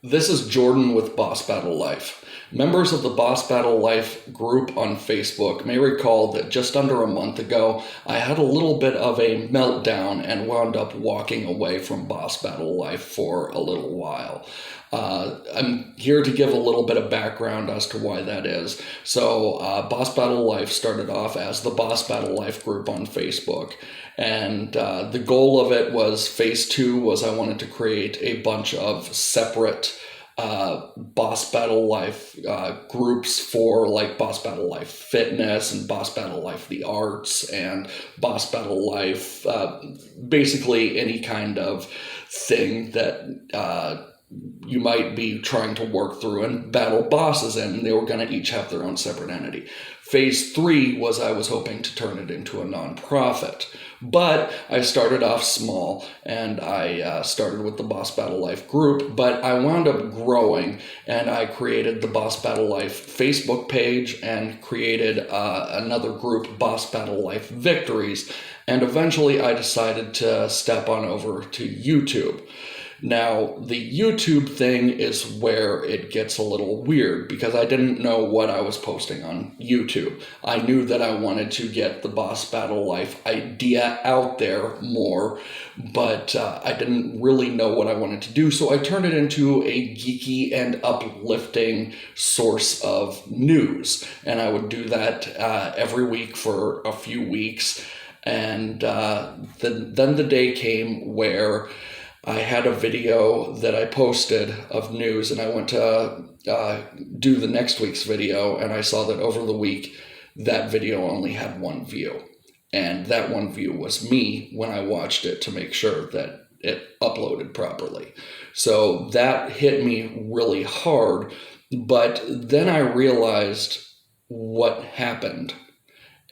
This is Jordan with Boss Battle Life. Members of the Boss Battle Life group on Facebook may recall that just under a month ago, I had a little bit of a meltdown and wound up walking away from Boss Battle Life for a little while. I'm here to give a little bit of background as to why that is. So, Boss Battle Life started off as the Boss Battle Life group on Facebook. And the goal of it was phase two was I wanted to create a bunch of separate Boss Battle Life groups for like Boss Battle Life Fitness and Boss Battle Life The Arts and Boss Battle Life, basically any kind of thing that you might be trying to work through and battle bosses in, and they were going to each have their own separate entity. Phase three was I was hoping to turn it into a nonprofit. But I started off small, and I started with the Boss Battle Life group, but I wound up growing, and I created the Boss Battle Life Facebook page and created another group, Boss Battle Life Victories, and eventually I decided to step on over to YouTube. Now, the YouTube thing is where it gets a little weird because I didn't know what I was posting on YouTube. I knew that I wanted to get the Boss Battle Life idea out there more, but I didn't really know what I wanted to do, so I turned it into a geeky and uplifting source of news. And I would do that every week for a few weeks, and then the day came where I had a video that I posted of news, and I went to do the next week's video, and I saw that over the week, that video only had one view. And that one view was me when I watched it to make sure that it uploaded properly. So that hit me really hard, but then I realized what happened.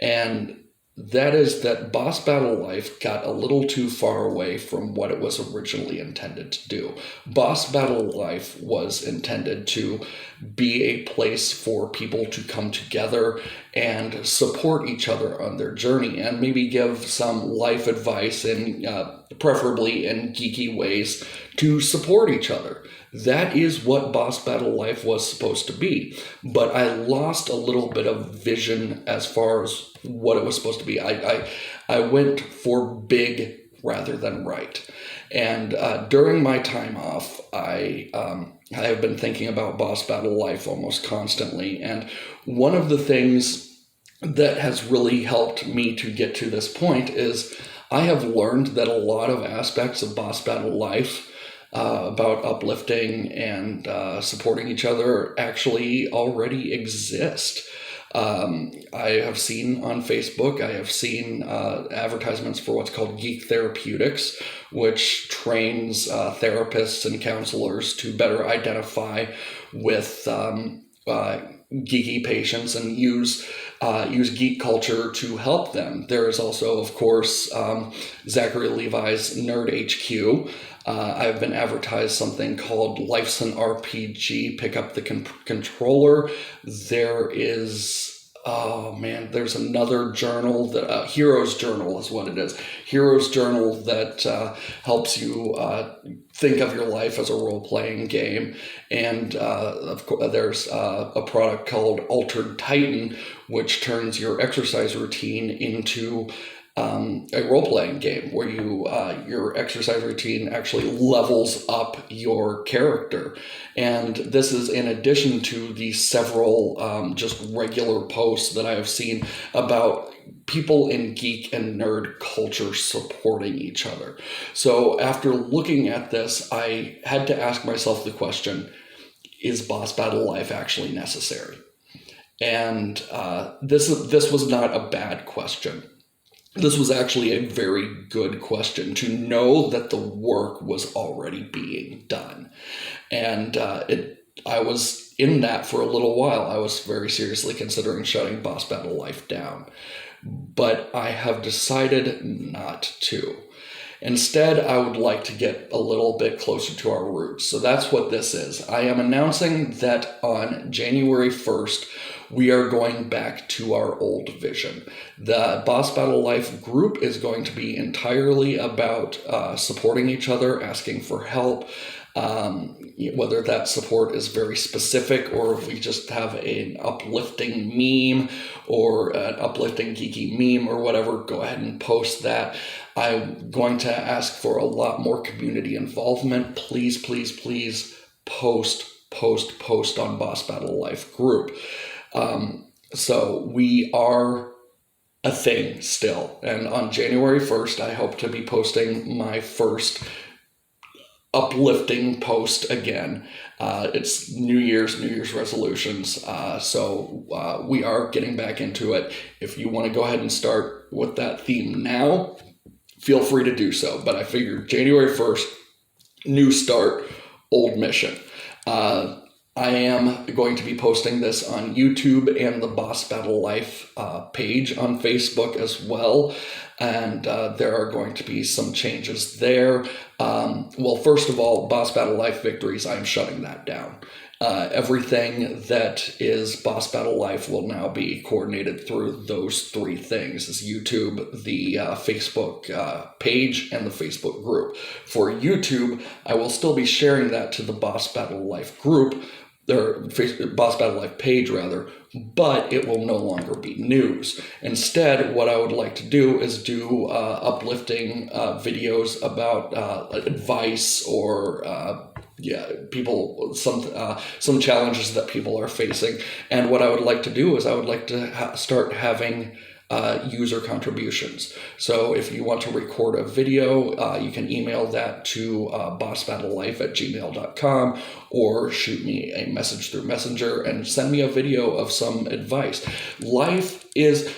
And that is that Boss Battle Life got a little too far away from what it was originally intended to do. Boss Battle Life was intended to be a place for people to come together and support each other on their journey and maybe give some life advice and preferably in geeky ways to support each other. That is what Boss Battle Life was supposed to be. But I lost a little bit of vision as far as what it was supposed to be. I went for big rather than right. And during my time off, I have been thinking about Boss Battle Life almost constantly. And one of the things that has really helped me to get to this point is I have learned that a lot of aspects of Boss Battle Life about uplifting and supporting each other actually already exist. I have seen on Facebook, I have seen advertisements for what's called Geek Therapeutics, which trains therapists and counselors to better identify with geeky patients and use geek culture to help them. There is also, of course, Zachary Levi's Nerd HQ. I've been advertised something called Life's an RPG, pick up the controller. There is, there's another journal, that Heroes Journal is what it is. Heroes Journal that helps you think of your life as a role-playing game. And of course, there's a product called Altered Titan, which turns your exercise routine into a role-playing game where your exercise routine actually levels up your character. And this is in addition to the several just regular posts that I have seen about people in geek and nerd culture supporting each other. So after looking at this, I had to ask myself the question, is Boss Battle Life actually necessary? And this was not a bad question. This was actually a very good question to know that the work was already being done. And I was in that for a little while. I was very seriously considering shutting Boss Battle Life down. But I have decided not to. Instead, I would like to get a little bit closer to our roots. So that's what this is. I am announcing that on January 1st, we are going back to our old vision. The Boss Battle Life group is going to be entirely about supporting each other, asking for help, Whether that support is very specific or if we just have an uplifting meme or an uplifting geeky meme or whatever, go ahead and post that. I'm going to ask for a lot more community involvement. Please, please, please post on Boss Battle Life group. So we are a thing still. And on January 1st, I hope to be posting my first uplifting post again. It's New Year's resolutions. So we are getting back into it. If you want to go ahead and start with that theme now, feel free to do so. But I figured January 1st, new start, old mission. I am going to be posting this on YouTube and the Boss Battle Life page on Facebook as well. And there are going to be some changes there. Well, first of all, Boss Battle Life Victories, I'm shutting that down. Everything that is Boss Battle Life will now be coordinated through those three things: is YouTube, the Facebook page, and the Facebook group. For YouTube, I will still be sharing that to the Boss Battle Life group, or Boss Battle Life page rather, but it will no longer be news. Instead, what I would like to do is do uplifting videos about advice or people, some challenges that people are facing. And what I would like to do is I would like to start having user contributions. So if you want to record a video, you can email that to bossbattlelife@gmail.com or shoot me a message through Messenger and send me a video of some advice. Life is,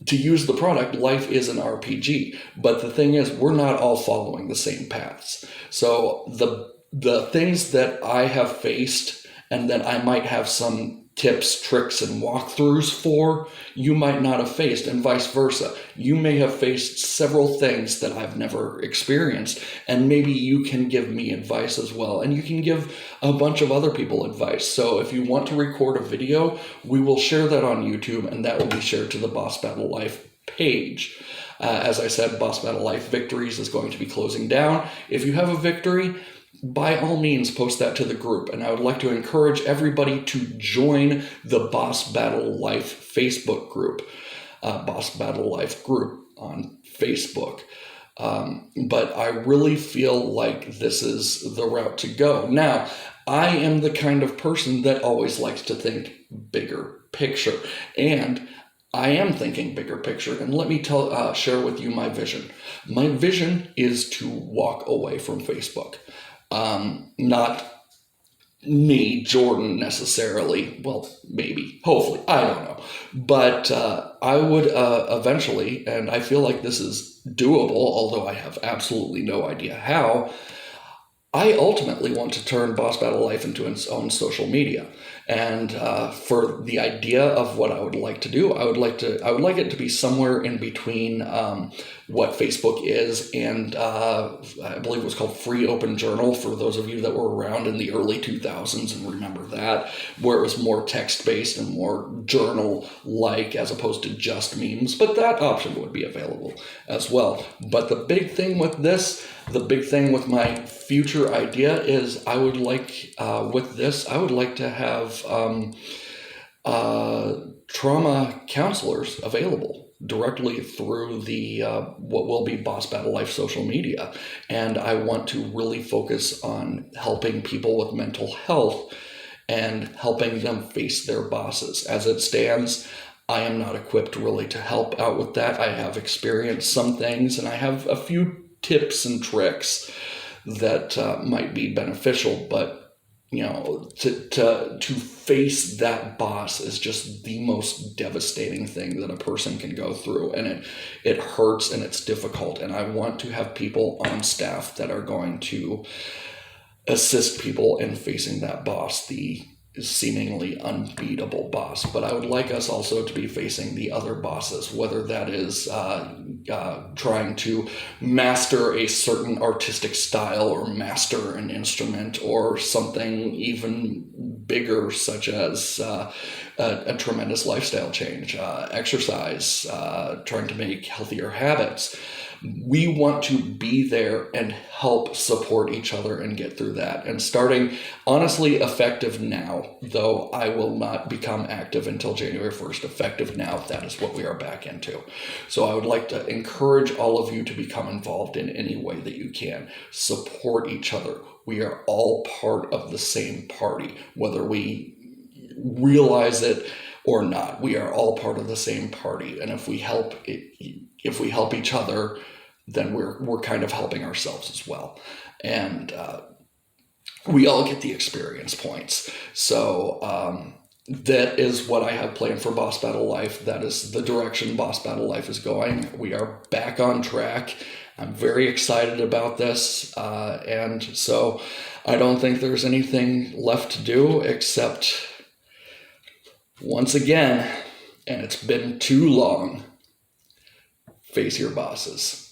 to use the product, life is an RPG. But the thing is, we're not all following the same paths. So the things that I have faced and that I might have some tips, tricks, and walkthroughs for, you might not have faced, and vice versa. You may have faced several things that I've never experienced, and maybe you can give me advice as well, and you can give a bunch of other people advice. So if you want to record a video, we will share that on YouTube, and that will be shared to the Boss Battle Life page. As I said, Boss Battle Life Victories is going to be closing down. If you have a victory, by all means, post that to the group. And I would like to encourage everybody to join the Boss Battle Life Facebook group, Boss Battle Life group on Facebook. But I really feel like this is the route to go. Now, I am the kind of person that always likes to think bigger picture. And I am thinking bigger picture. And let me share with you my vision. My vision is to walk away from Facebook. Not me, Jordan, necessarily. Well, maybe, hopefully, I don't know. But I would eventually, and I feel like this is doable, although I have absolutely no idea how, I ultimately want to turn Boss Battle Life into its own social media. And for the idea of what I would like to do, I would like it to be somewhere in between what Facebook is and I believe it was called Free Open Journal, for those of you that were around in the early 2000s and remember that, where it was more text-based and more journal-like as opposed to just memes. But that option would be available as well. But the big thing with this, the big thing with my future idea is I would like, with this, I would like to have trauma counselors available directly through the what will be Boss Battle Life social media. And I want to really focus on helping people with mental health and helping them face their bosses. As it stands, I am not equipped really to help out with that. I have experienced some things and I have a few tips and tricks that might be beneficial, but you know, to face that boss is just the most devastating thing that a person can go through, and it hurts and it's difficult. And I want to have people on staff that are going to assist people in facing that boss, the seemingly unbeatable boss. But I would like us also to be facing the other bosses, whether that is trying to master a certain artistic style or master an instrument or something even bigger, such as a tremendous lifestyle change, exercise, trying to make healthier habits. We want to be there and help support each other and get through that. And starting, honestly, effective now, though I will not become active until January 1st, effective now, that is what we are back into. So I would like to encourage all of you to become involved in any way that you can. Support each other. We are all part of the same party, whether we realize it or not. We are all part of the same party, and if we help each other, then we're kind of helping ourselves as well, and we all get the experience points. So that is what I have planned for Boss Battle Life. That is the direction Boss Battle Life is going. We are back on track. I'm very excited about this, and so I don't think there's anything left to do except, once again, and it's been too long, face your bosses.